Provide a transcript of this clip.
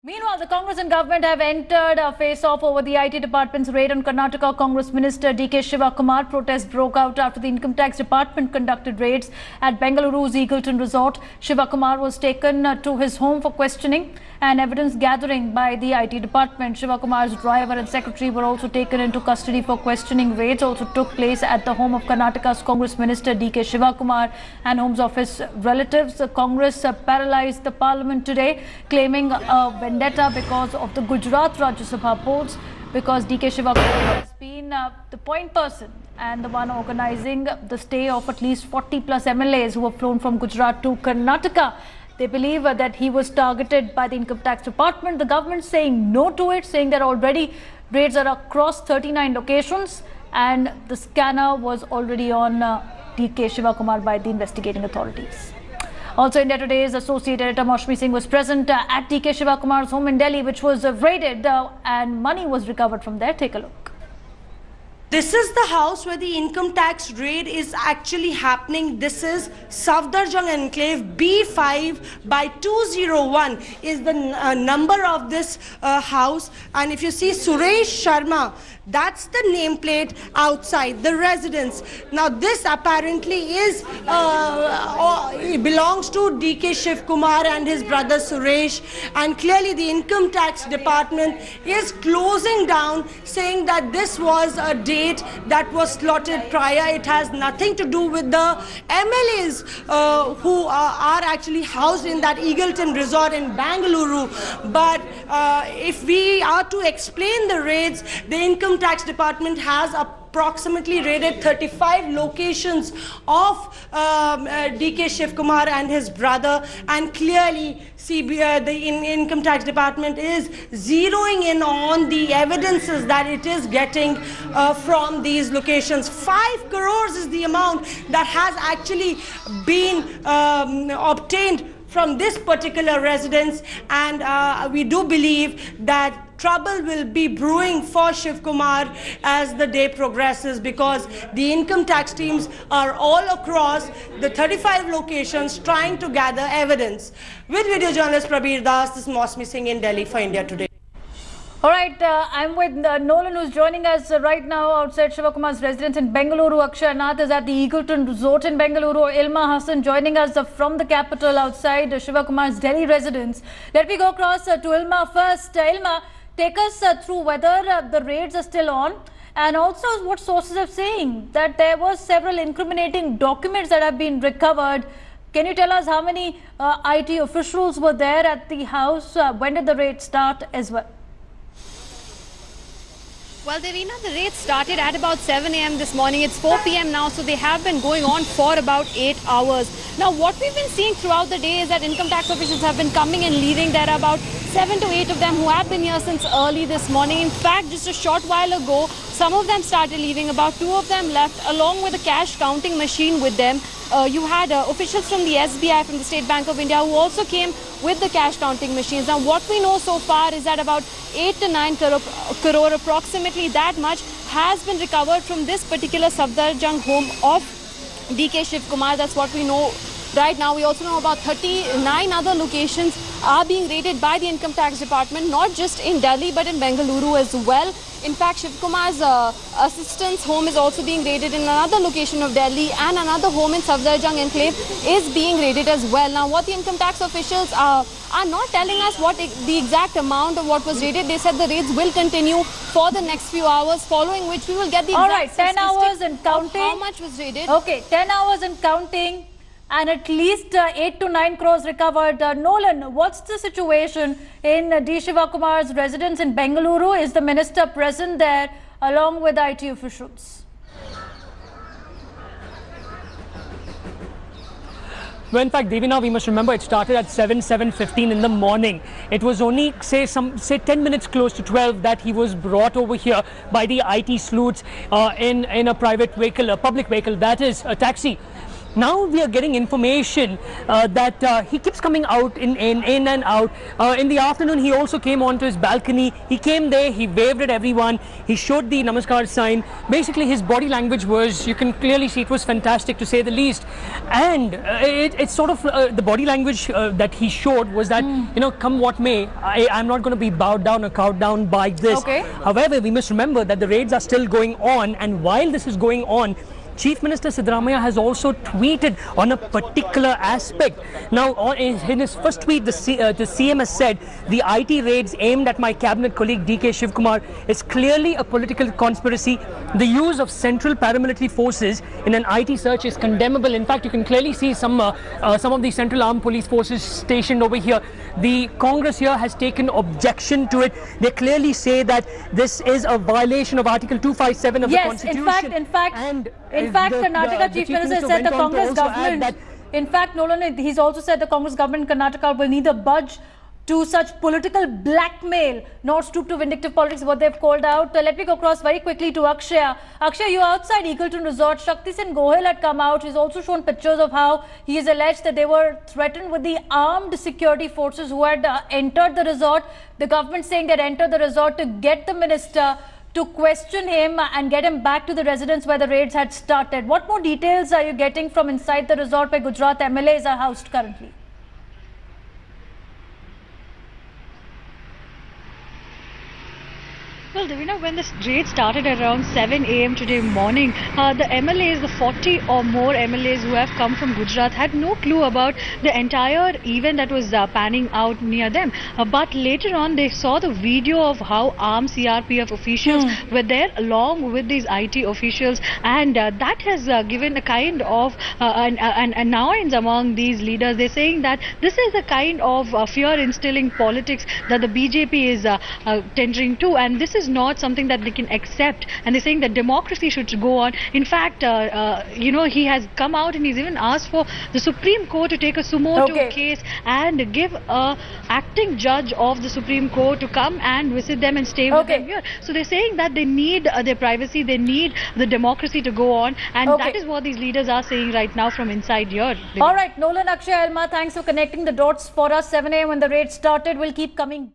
Meanwhile, the Congress and government have entered a face-off over the IT department's raid on Karnataka. Congress Minister D.K. Shivakumar. Protests broke out after the Income Tax Department conducted raids at Bengaluru's Eagleton Resort. Shivakumar was taken to his home for questioning and evidence gathering by the IT department. Shivakumar's driver and secretary were also taken into custody for questioning. Raids also took place at the home of Karnataka's Congress Minister D.K. Shivakumar and homes of his relatives. Congress paralyzed the parliament today, claiming a vendetta because of the Gujarat Rajya Sabha polls, because D.K. Shivakumar has been the point person and the one organizing the stay of at least 40 plus MLAs who have flown from Gujarat to Karnataka. They believe that he was targeted by the Income Tax Department. The government saying no to it, saying that already raids are across 39 locations and the scanner was already on D.K. Shivakumar by the investigating authorities. Also, India Today's associate editor Maushmi Singh was present at D.K. Shivakumar's home in Delhi, which was raided and money was recovered from there. Take a look. This is the house where the income tax raid is actually happening. This is Safdarjung Enclave. B5 by 201 is the number of this house. And if you see Suresh Sharma, that's the nameplate outside the residence. Now this apparently is it belongs to D.K. Shivakumar and his brother Suresh, and clearly the Income Tax Department is closing down, saying that this was a date that was slotted prior. It has nothing to do with the MLAs who are actually housed in that Eagleton Resort in Bengaluru. But if we are to explain the raids, the Income Tax Department has approximately raided 35 locations of D.K. Shivakumar and his brother, and clearly the Income Tax Department is zeroing in on the evidences that it is getting from these locations. 5 crores is the amount that has actually been obtained from this particular residence, and we do believe that trouble will be brewing for Shivakumar as the day progresses, because the income tax teams are all across the 35 locations trying to gather evidence. With video journalist Prabir Das, this is Maushmi Singh in Delhi for India Today. All right, I'm with Nolan, who's joining us right now outside Shivakumar's residence in Bengaluru. Akshay Nath is at the Eagleton Resort in Bengaluru. Ilma Hassan joining us from the capital outside Shivakumar's Delhi residence. Let me go across to Ilma first. Ilma, take us through whether the raids are still on, and also what sources are saying that there was several incriminating documents that have been recovered. Can you tell us how many IT officials were there at the house? When did the raid start as well? Well, Devina, the raid started at about 7 a.m. this morning. It's 4 p.m. now, so they have been going on for about 8 hours. Now, what we've been seeing throughout the day is that income tax officials have been coming and leaving. There are about 7 to 8 of them who have been here since early this morning. In fact, just a short while ago, some of them started leaving. About 2 of them left, along with a cash counting machine with them. You had officials from the SBI, from the State Bank of India, who also came with the cash counting machines. Now, what we know so far is that about 8 to 9 crore, approximately that much, has been recovered from this particular Safdarjung home of D.K. Shivakumar. That's what we know right now. We also know about 39 other locations are being raided by the Income Tax Department, not just in Delhi but in Bengaluru as well. In fact, Shivakumar's assistant's home is also being raided in another location of Delhi, and another home in Safdarjung Enclave is being raided as well. Now, what the income tax officials are not telling us what the exact amount of what was raided. They said the raids will continue for the next few hours, following which we will get the exact 10 hours and counting. How much was raided? Okay, 10 hours and counting, and at least 8 to 9 crores recovered. Nolan, what's the situation in D. Shivakumar's residence in Bengaluru? Is the minister present there along with IT officials? Well, in fact, Devina, we must remember it started at 7:15 in the morning. It was only, say 10 minutes close to 12 that he was brought over here by the IT sleuths in a private vehicle, a public vehicle, that is a taxi. now we are getting information that he keeps coming out in and out. In the afternoon, he also came onto his balcony. He came there, he waved at everyone, he showed the Namaskar sign. Basically, his body language was, you can clearly see, it was fantastic to say the least. And it's sort of the body language that he showed was that, you know, come what may, I'm not going to be bowed down or cowed down by this. Okay. However, we must remember that the raids are still going on, and while this is going on, Chief Minister Siddaramaiah has also tweeted on a particular aspect. Now, in his first tweet, the CM has said, the IT raids aimed at my cabinet colleague DK Shivkumar is clearly a political conspiracy. The use of central paramilitary forces in an IT search is condemnable. In fact, you can clearly see some of the central armed police forces stationed over here. The Congress here has taken objection to it. They clearly say that this is a violation of Article 257 of the Constitution. In fact, Karnataka Chief Minister said the Congress government, in fact, Nolan, he's also said the Congress government in Karnataka will neither budge to such political blackmail nor stoop to vindictive politics, what they've called out. Let me go across very quickly to Akshaya. Akshaya, you're outside Eagleton Resort. Shakti Singh Gohil had come out. He's also shown pictures of how he is alleged that they were threatened with the armed security forces who had entered the resort. The government saying they'd entered the resort to get the minister to question him and get him back to the residence where the raids had started. What more details are you getting from inside the resort where Gujarat MLAs are housed currently? Well, Divina, when this raid started around 7 a.m. today morning, the MLAs, the 40 or more MLAs who have come from Gujarat had no clue about the entire event that was panning out near them. But later on, they saw the video of how armed CRPF officials were there along with these IT officials, and that has given a kind of an annoyance among these leaders. They're saying that this is a kind of fear-instilling politics that the BJP is tendering to, and this is not something that they can accept, and they're saying that democracy should go on. In fact, you know, he has come out and he's even asked for the Supreme Court to take a sumo to case and give a acting judge of the Supreme Court to come and visit them and stay with them here. So they're saying that they need their privacy, they need the democracy to go on, and that is what these leaders are saying right now from inside here. All right, Nolan, Akshaya, Elma, thanks for connecting the dots for us. 7 a.m. when the raid started. We'll keep coming.